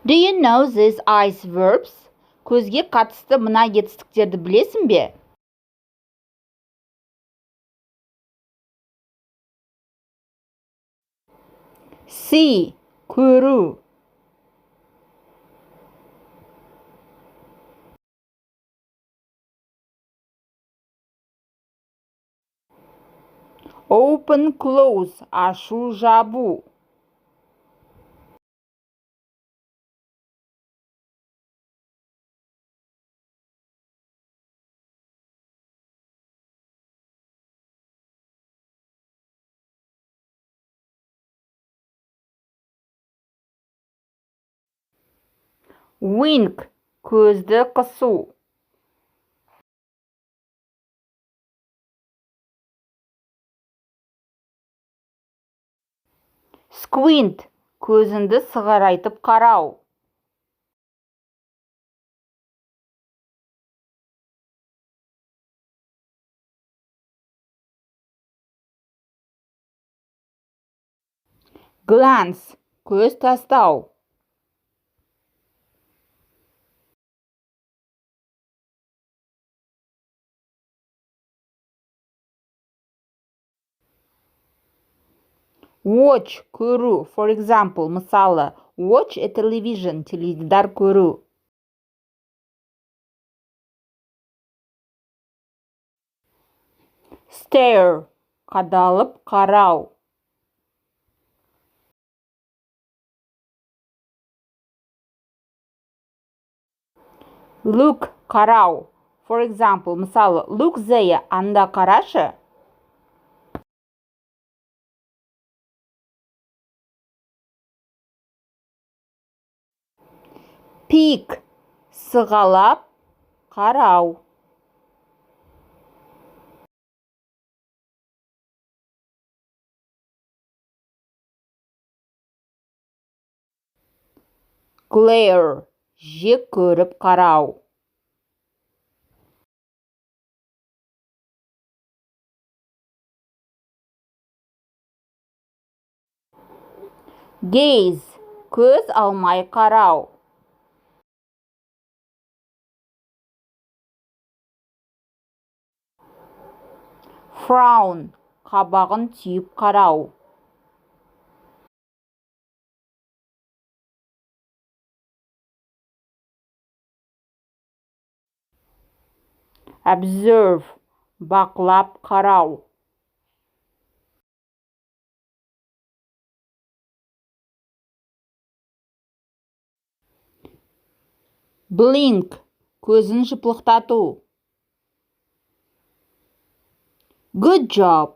Do you know these ice verbs? Көзге қатысты мына етістіктерді білесің бе? See, көру. Open, close, ашу, жабу. Wink, көзді қысу. Squint, көзіңді сығырайтып қарау. Glance, көз тастау. Watch, көру. For example, мысалы, watch a television, теледидар көру. Stare, қадалып қарау. Look, қарау. For example, мысалы, look there, анда қарашы. Peek, сығалап қарау. Glare, жек көріп қарау. Gaze, көз алмай қарау. Frown, қабағын түйіп қарау. Observe, бақылап қарау. Blink, көзін жыпылықтату. Good job!